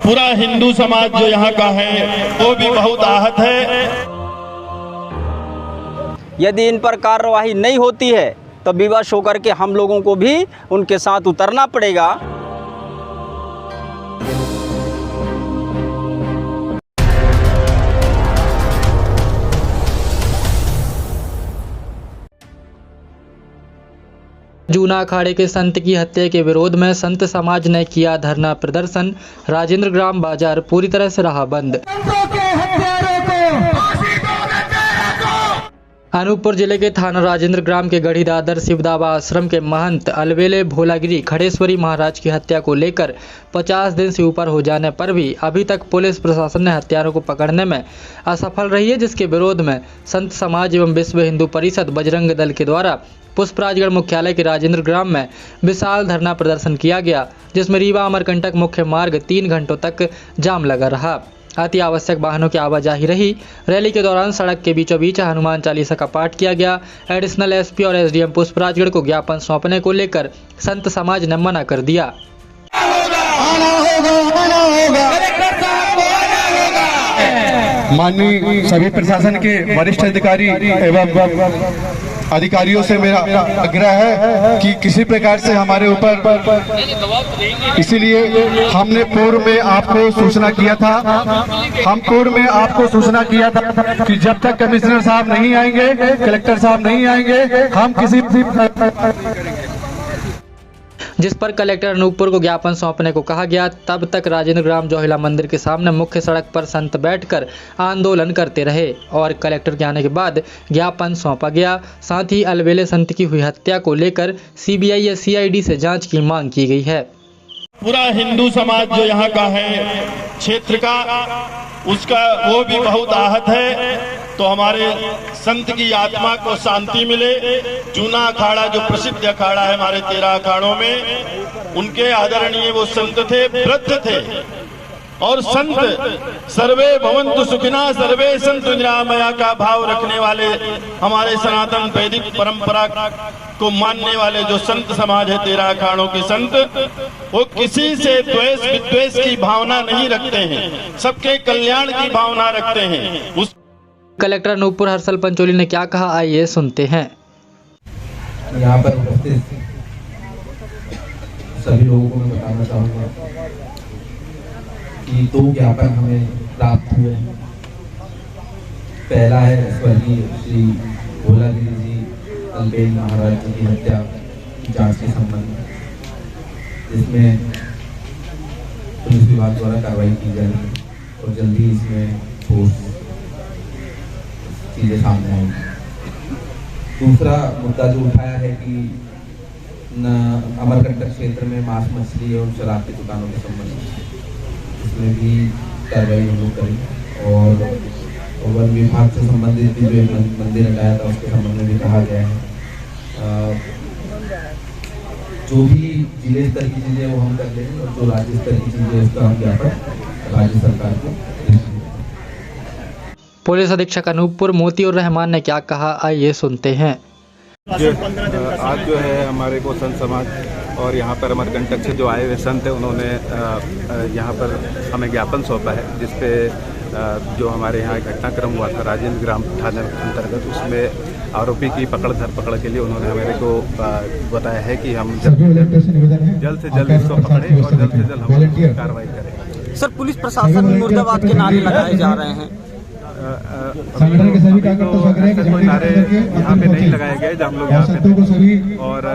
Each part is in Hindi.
पूरा हिंदू समाज जो यहाँ का है वो भी बहुत आहत है। यदि इन पर कार्रवाई नहीं होती है तो विवश होकर के हम लोगों को भी उनके साथ उतरना पड़ेगा। जूना अखाड़े के संत की हत्या के विरोध में संत समाज ने किया धरना प्रदर्शन। राजेंद्र ग्राम बाजार पूरी तरह से रहा बंद। अनूपपुर जिले के थाना राजेंद्र ग्राम के गढ़ी दादर शिवदाबा आश्रम के महंत अलवेले भोलागिरी खड़ेश्वरी महाराज की हत्या को लेकर 50 दिन से ऊपर हो जाने पर भी अभी तक पुलिस प्रशासन ने हत्यारों को पकड़ने में असफल रही है, जिसके विरोध में संत समाज एवं विश्व हिंदू परिषद बजरंग दल के द्वारा पुष्पराजगढ़ मुख्यालय के राजेंद्र ग्राम में विशाल धरना प्रदर्शन किया गया, जिसमें रीवा अमरकंटक मुख्य मार्ग 3 घंटों तक जाम लगा रहा। अति आवश्यक वाहनों की आवाजाही रही। रैली के दौरान सड़क के बीचों बीच हनुमान चालीसा का पाठ किया गया। एडिशनल एसपी और एसडीएम पुष्पराजगढ़ को ज्ञापन सौंपने को लेकर संत समाज ने मना कर दिया। माननीय सभी प्रशासन के वरिष्ठ अधिकारी एवं अधिकारियों से मेरा आग्रह है कि किसी प्रकार से हमारे ऊपर, इसीलिए हमने पूर्व में आपको सूचना किया था, कि जब तक कमिश्नर साहब नहीं आएंगे, कलेक्टर साहब नहीं आएंगे, हम किसी जिस पर कलेक्टर अनूपपुर को ज्ञापन सौंपने को कहा गया। तब तक राजेंद्र ग्राम जोहिला मंदिर के सामने मुख्य सड़क पर संत बैठकर आंदोलन करते रहे और कलेक्टर के आने के बाद ज्ञापन सौंपा गया। साथ ही अलवेले संत की हुई हत्या को लेकर सीबीआई या सीआईडी से जांच की मांग की गई है। पूरा हिंदू समाज जो यहाँ का है क्षेत्र का, उसका वो भी बहुत आहत है। तो हमारे संत की आत्मा को शांति मिले। जूना अखाड़ा जो प्रसिद्ध अखाड़ा है हमारे 13 अखाड़ों में, उनके आदरणीय वो संत थे, वृद्ध थे। और संत सर्वे भवन्तु सुखिना सर्वे संतु निरामया का भाव रखने वाले हमारे सनातन वैदिक परंपरा को मानने वाले जो संत समाज है 13 अखाड़ों के संत, वो किसी से द्वेष विद्वेष की भावना नहीं रखते हैं, सबके कल्याण की भावना रखते हैं। उस कलेक्टर अनूपपुर हर्षल पंचोली ने क्या कहा, आइए सुनते हैं। यहाँ पर उपस्थित सभी लोगों को मैं बताना चाहूँगा कि 2 ज्ञापन हमें प्राप्त हुए हैं। पहला है स्वर्गीय श्री भोलागिरी जी अलवेल महाराज जी की हत्या की जांच के संबंध में, जिसमें पुलिस विभाग द्वारा कार्रवाई की जाएगी और जल्दी इसमें ठोस चीजें सामने आएंगी। दूसरा मुद्दा जो उठाया है कि अमरकंटक क्षेत्र में मांस मछली और शराब की दुकानों के संबंध में, इसमें भी कार्रवाई हम लोग करेंगे। और वन विभाग से संबंधित भी जो मंदिर लगाया था उसके संबंध में भी कहा गया है। जो भी जिले स्तर की चीजें वो हम कर लेंगे और जो राज्य स्तर की चीजें उसका हम ज्ञापन राज्य सरकार को। पुलिस अधीक्षक अनूपपुर मोतीउर रहमान ने क्या कहा, आइए सुनते हैं। आज जो है हमारे को संत समाज और यहाँ पर अमरकंटक से जो आए हुए संत हैं, उन्होंने यहाँ पर हमें ज्ञापन सौंपा है, जिसपे जो हमारे यहाँ घटनाक्रम हुआ था राजेंद्र ग्राम थाने अंतर्गत, उसमें आरोपी की धरपकड़ के लिए उन्होंने हमारे को बताया है कि हम जल्द से जल्द इसको पकड़ें और जल्द से जल्द हम कार्रवाई करें। सर, पुलिस प्रशासन मुर्दाबाद के नारे लगाए जा रहे हैं। संगठन के सभी कार्यकर्ता कोई नारे यहाँ पे नहीं लगाए गए, हम लोग यहाँ पे और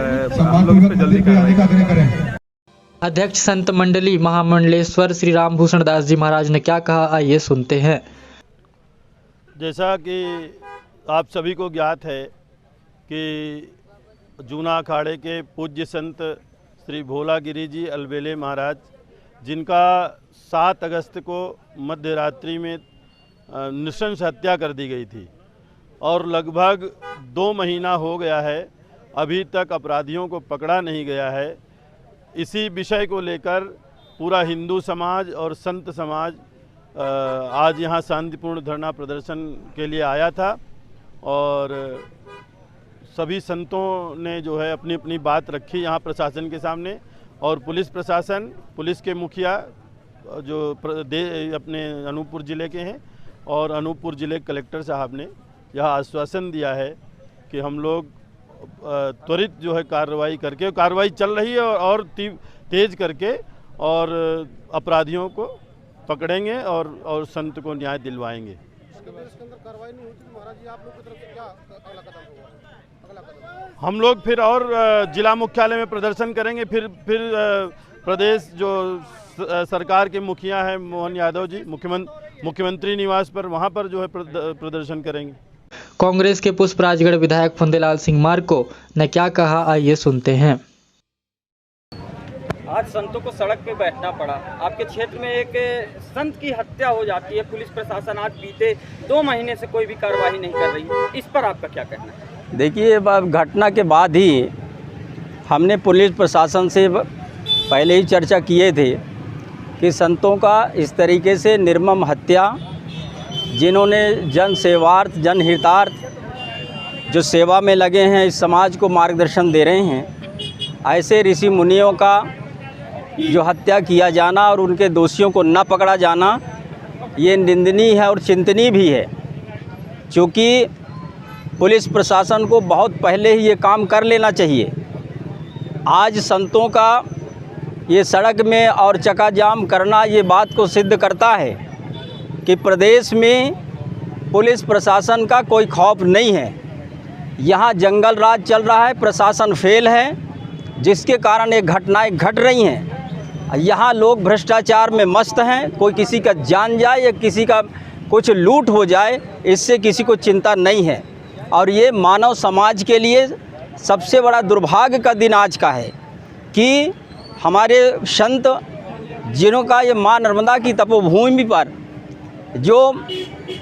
हम लोग इस पे जल्दी कार्रवाई करें। अध्यक्ष संत मंडली महामंडलेश्वर श्री रामभूषण दास जी महाराज ने क्या कहा, आइए सुनते हैं। जैसा कि आप सभी को ज्ञात है कि जूना अखाड़े के पूज्य संत श्री भोलागिरी जी अलवेले महाराज, जिनका 7 अगस्त को मध्य रात्रि में नृशंस हत्या कर दी गई थी और लगभग 2 महीना हो गया है, अभी तक अपराधियों को पकड़ा नहीं गया है। इसी विषय को लेकर पूरा हिंदू समाज और संत समाज आज यहाँ शांतिपूर्ण धरना प्रदर्शन के लिए आया था और सभी संतों ने जो है अपनी अपनी बात रखी यहाँ प्रशासन के सामने और पुलिस प्रशासन, पुलिस के मुखिया जो अपने अनूपपुर ज़िले के हैं, और अनूपपुर ज़िले कलेक्टर साहब ने यह आश्वासन दिया है कि हम लोग त्वरित जो है कार्रवाई करके, कार्रवाई चल रही है और तेज करके और अपराधियों को पकड़ेंगे और संत को न्याय दिलवाएंगे। इसके अंदर कार्रवाई नहीं होती तो महाराज जी आप लोग की तरफ से क्या अगला कदम होगा? अगला कदम हम लोग फिर और जिला मुख्यालय में प्रदर्शन करेंगे। फिर प्रदेश जो सरकार के मुखिया हैं मोहन यादव जी, मुख्यमंत्री निवास पर, वहाँ पर जो है प्रदर्शन करेंगे। कांग्रेस के पुष्प राजगढ़ विधायक फंदेलाल सिंह मार्को ने क्या कहा, आइए सुनते हैं। आज संतों को सड़क पे बैठना पड़ा। आपके क्षेत्र में एक संत की हत्या हो जाती है, पुलिस प्रशासन आज बीते 2 महीने से कोई भी कार्रवाई नहीं कर रही, इस पर आपका क्या कहना है? देखिए, घटना के बाद ही हमने पुलिस प्रशासन से पहले ही चर्चा किए थे कि संतों का इस तरीके से निर्मम हत्या, जिन्होंने जन सेवार्थ, जनहितार्थ जो सेवा में लगे हैं, इस समाज को मार्गदर्शन दे रहे हैं, ऐसे ऋषि मुनियों का जो हत्या किया जाना और उनके दोषियों को न पकड़ा जाना, ये निंदनीय है और चिंतनीय भी है। क्योंकि पुलिस प्रशासन को बहुत पहले ही ये काम कर लेना चाहिए। आज संतों का ये सड़क में और चक्का जाम करना ये बात को सिद्ध करता है कि प्रदेश में पुलिस प्रशासन का कोई खौफ नहीं है। यहाँ जंगल राज चल रहा है, प्रशासन फेल है, जिसके कारण ये घटनाएं घट रही हैं। यहाँ लोग भ्रष्टाचार में मस्त हैं, कोई किसी का जान जाए या किसी का कुछ लूट हो जाए, इससे किसी को चिंता नहीं है। और ये मानव समाज के लिए सबसे बड़ा दुर्भाग्य का दिन आज का है कि हमारे संत, जिन्हों का ये माँ नर्मदा की तपोभूमि पर जो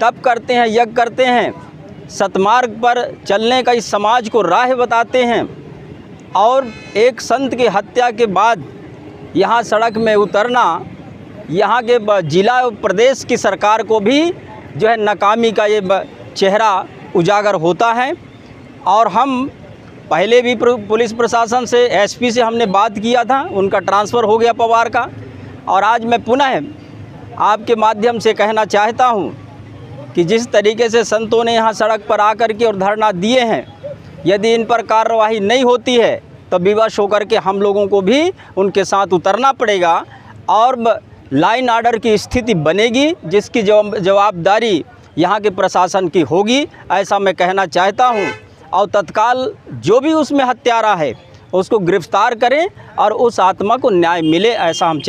तप करते हैं, यज्ञ करते हैं, सतमार्ग पर चलने का इस समाज को राह बताते हैं, और एक संत की हत्या के बाद यहाँ सड़क में उतरना, यहाँ के जिला और प्रदेश की सरकार को भी जो है नाकामी का ये चेहरा उजागर होता है। और हम पहले भी पुलिस प्रशासन से, एसपी से हमने बात किया था, उनका ट्रांसफ़र हो गया पवार का। और आज मैं पुनः आपके माध्यम से कहना चाहता हूँ कि जिस तरीके से संतों ने यहाँ सड़क पर आकर के और धरना दिए हैं, यदि इन पर कार्रवाई नहीं होती है तो विवश होकर के हम लोगों को भी उनके साथ उतरना पड़ेगा और लाइन आर्डर की स्थिति बनेगी, जिसकी जवाबदारी यहाँ के प्रशासन की होगी, ऐसा मैं कहना चाहता हूँ। और तत्काल जो भी उसमें हत्यारा है उसको गिरफ्तार करें और उस आत्मा को न्याय मिले, ऐसा हम चाहते हैं।